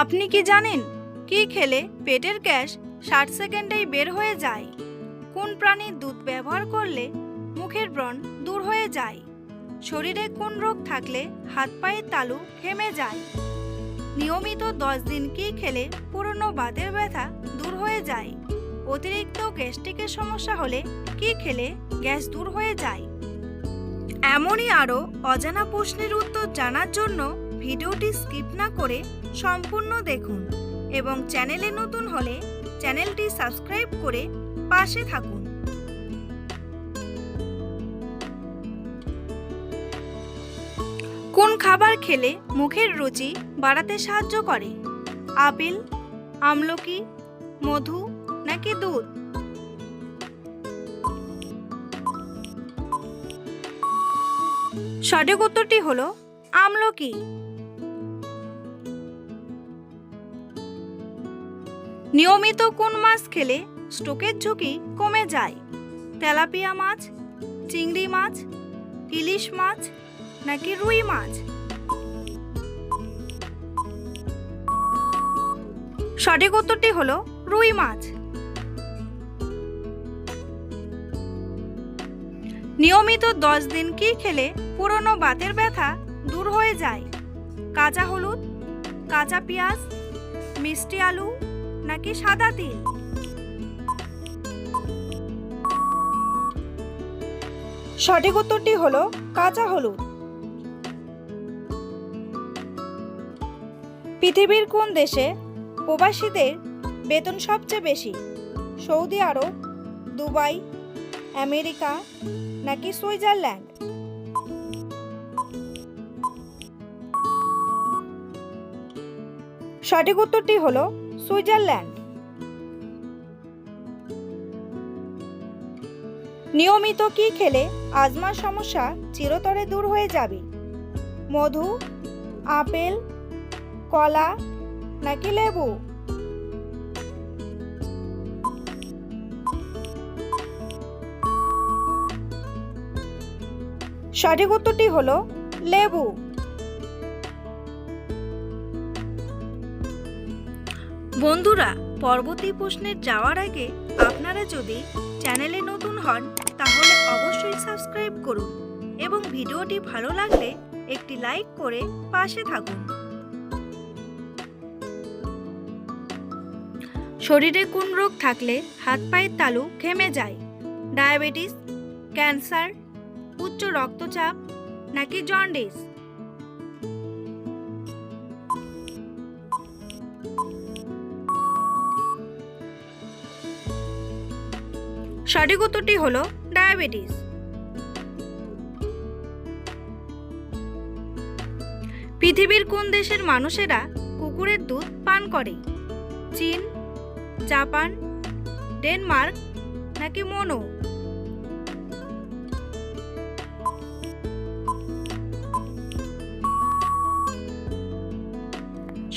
আপনি কি জানেন কি খেলে পেটের গ্যাস 60 সেকেন্ডেই বের হয়ে যায়? কোন প্রাণীর দুধ ব্যবহার করলে মুখের ব্রণ দূর হয়ে যায়? শরীরে কোন রোগ থাকলে হাত পায়ের তালু ঘেমে যায়? নিয়মিত 10 দিন কি খেলে পুরনো বাতের ব্যথা দূর হয়ে যায়? অতিরিক্ত গ্যাস্ট্রিকের সমস্যা হলে কি খেলে গ্যাস দূর হয়ে যায়? এমনই আরও অজানা প্রশ্নের উত্তর জানার জন্য ভিডিওটি স্কিপ না করে সম্পূর্ণ দেখুন এবং চ্যানেলে নতুন হলে চ্যানেলটি সাবস্ক্রাইব করে পাশে থাকুন। কোন খাবার খেলে মুখের রুচি বাড়াতে সাহায্য করে? আপেল, আমলকি, মধু নাকি দুধ? সঠিক উত্তরটি হলো আমলকি। নিয়মিত কোন মাছ খেলে স্ট্রোকের ঝুঁকি কমে যায়? তেলাপিয়া মাছ, চিংড়ি মাছ, ইলিশ মাছ নাকি রুই মাছ? সঠিক উত্তরটি হলো রুই মাছ। নিয়মিত 10 দিন কি খেলে পুরনো বাতের ব্যথা দূর হয়ে যায়? কাঁচা হলুদ, কাঁচা পেঁয়াজ, মিষ্টি আলু নাকি সাদা তিল? সঠিক উত্তরটি হলো কাঁচা হলুদ। পৃথিবীর কোন দেশে প্রবাসীদের বেতন সবচেয়ে বেশি? সৌদি আরব, দুবাই, আমেরিকা নাকি সুইজারল্যান্ড? সঠিক উত্তরটি হলো সুইজারল্যান্ড। নিয়মিত কি খেলে আজমার সমস্যা চিরতরে দূর হয়ে যাবে? মধু, আপেল, কলা নাকি লেবু? সঠিক উত্তরটি হলো লেবু। বন্ধুরা, পরবর্তী প্রশ্নে যাওয়ার আগে আপনারা যদি চ্যানেলে নতুন হন তাহলে অবশ্যই সাবস্ক্রাইব করুন এবং ভিডিওটি ভালো লাগলে একটি লাইক করে পাশে থাকুন। শরীরে কোন রোগ থাকলে হাত পায়ের তালু ঘেমে যায়? ডায়াবেটিস, ক্যান্সার, উচ্চ রক্তচাপ নাকি জন্ডিস? সঠিক উত্তরটি হলো ডায়াবেটিস। পৃথিবীর কোন দেশের মানুষেরা কুকুরের দুধ পান করে? চীন, জাপান, ডেনমার্ক নাকি মনো?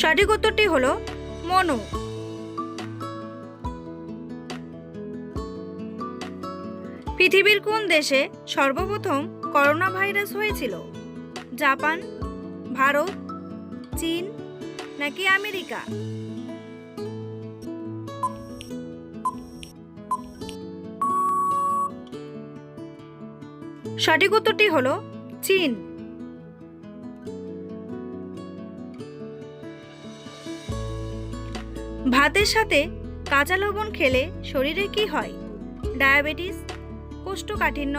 সঠিক উত্তরটি হলো মনো। পৃথিবীর কোন দেশে সর্বপ্রথম করোনা ভাইরাস হয়েছিল? জাপান, ভারত, চীন নাকি আমেরিকা? সঠিক উত্তরটি হলো চীন। ভাতের সাথে কাঁচা লবণ খেলে শরীরে কি হয়? ডায়াবেটিস, কোষ্ঠকাঠিন্য,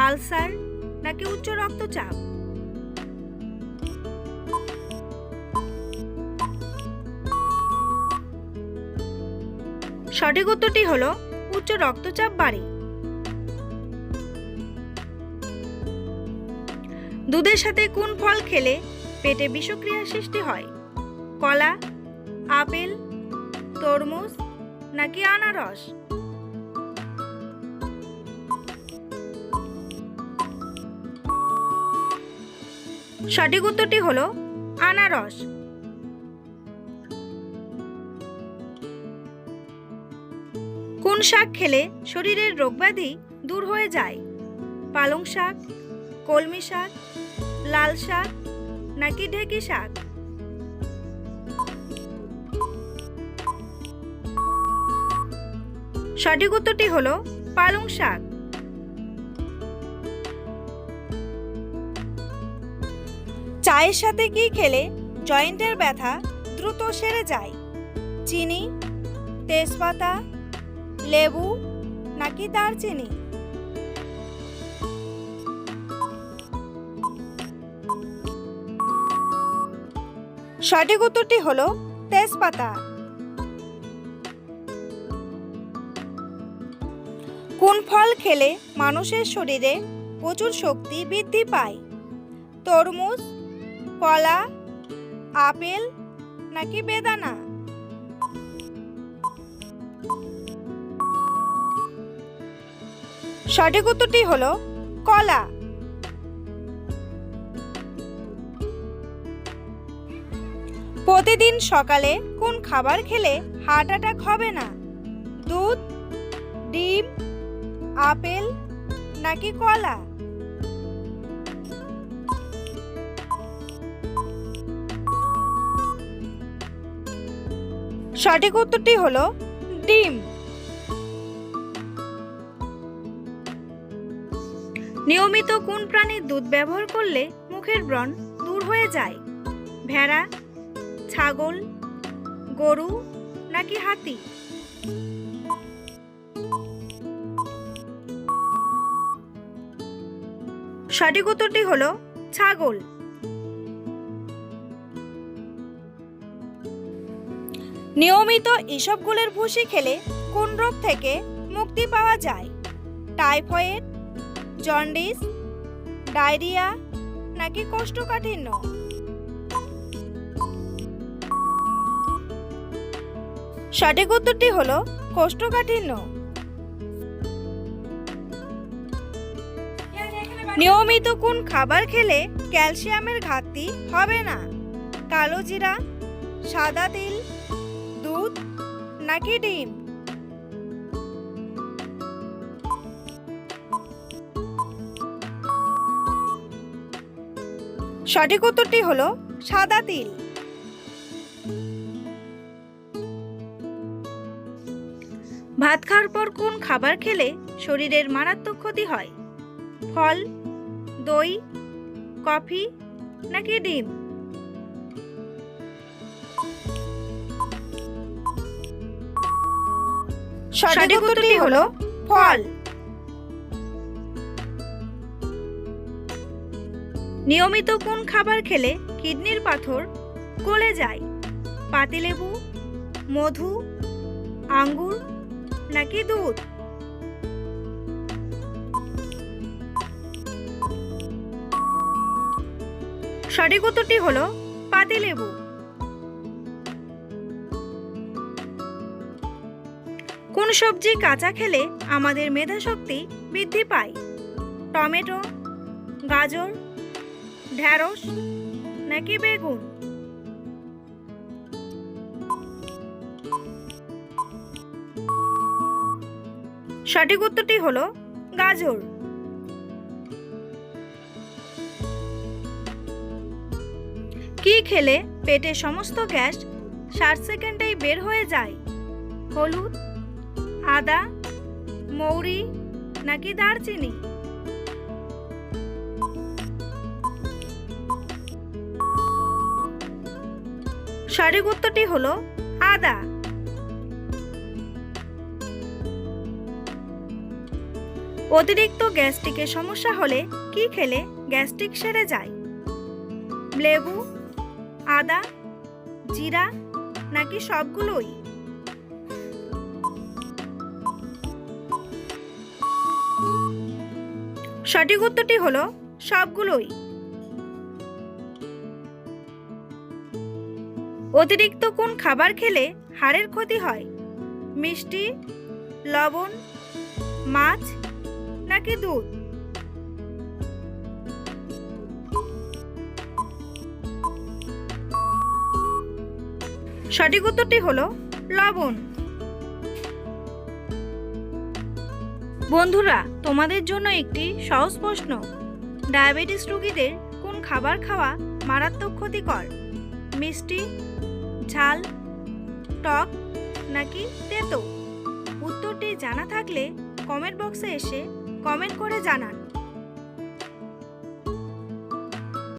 আলসার নাকি উচ্চ রক্তচাপ? সঠিক উত্তরটি হলো উচ্চ রক্তচাপ বাড়ে। দুধের সাথে কোন ফল খেলে পেটে বিষক্রিয়ার সৃষ্টি হয়? কলা, আপেল, তরমুজ নাকি আনারস? সঠিক উত্তরটি হলো আনারস। কোন শাক খেলে শরীরের রোগব্যাধি দূর হয়ে যায়? পালং শাক, কলমি শাক, লাল শাক নাকি ঢেঁকি শাক? সঠিক উত্তরটি হলো পালং শাক। চায়ের সাথে কি খেলে জয়েন্টের ব্যথা দ্রুত সেরে যায়? চিনি, তেজপাতা, লেবু নাকি দারচিনি? সঠিক উত্তরটি হলো তেজপাতা। কোন ফল খেলে মানুষের শরীরে প্রচুর শক্তি বৃদ্ধি পায়? তরমুজ, কলা, আপেল নাকি বেদানা? সঠিক উত্তরটি হলো কলা। প্রতিদিন সকালে কোন খাবার খেলে হার্ট অ্যাটাক হবে না? দুধ, ডিম, আপেল নাকি কলা? সঠিক উত্তরটি হলো ডিম। নিয়মিত কোন প্রাণীর দুধ ব্যবহার করলে মুখের ব্রণ দূর হয়ে যায়? ভেড়া, ছাগল, গরু নাকি হাতি? সঠিক উত্তরটি হলো ছাগল। নিয়মিত ইসবগুলের ভুসি খেলে কোন রোগ থেকে মুক্তি পাওয়া যায়? টাইফয়েড, জন্ডিস, ডায়রিয়া নাকি কোষ্ঠকাঠিন্য? সঠিক উত্তরটি হলো কোষ্ঠকাঠিন্য। নিয়মিত কোন খাবার খেলে ক্যালসিয়ামের ঘাটতি হবে না? কালো জিরা, সাদা তিল, দুধ নাকি ডিম? সঠিক উত্তরটি হলো সাদা তিল। ভাত খাওয়ার পর কোন খাবার খেলে শরীরের মারাত্মক ক্ষতি হয়? ফল, দই, কফি নাকি ডিম? সঠিক উত্তরটি হলো ফল। নিয়মিত কোন খাবার খেলে কিডনির পাথর গলে যায়? পাতিলেবু, মধু, আঙ্গুর নাকি দুধ? সঠিক উত্তরটি হলো পাতিলেবু। কোন সবজি কাঁচা খেলে আমাদের মেধাশক্তি বৃদ্ধি পায়? টমেটো, গাজর, ঢেঁড়স নাকি বেগুন? সঠিক উত্তরটি হলো গাজর। কি খেলে পেটের সমস্ত গ্যাস 60 সেকেন্ডেই বের হয়ে যায়? হলুদ, আদা, মৌরি নাকি দারচিনি? সঠিক উত্তরটি হলো আদা। অতিরিক্ত গ্যাস্ট্রিকের সমস্যা হলে কি খেলে গ্যাস্ট্রিক সেরে যায়? লেবু, আদা, জিরা নাকি সবগুলোই? সঠিক উত্তরটি হলো সবগুলোই। অতিরিক্ত কোন খাবার খেলে হাড়ের ক্ষতি হয়? মিষ্টি, লবণ, মাছ নাকি দুধ? সঠিক উত্তরটি হলো লবণ। বন্ধুরা, তোমাদের জন্য একটি সহজ প্রশ্ন। ডায়াবেটিস রোগীদের কোন খাবার খাওয়া মারাত্মক ক্ষতিকর? মিষ্টি, ঝাল, টক নাকি তেতো? উত্তরটি জানা থাকলে কমেন্ট বক্সে এসে কমেন্ট করে জানান।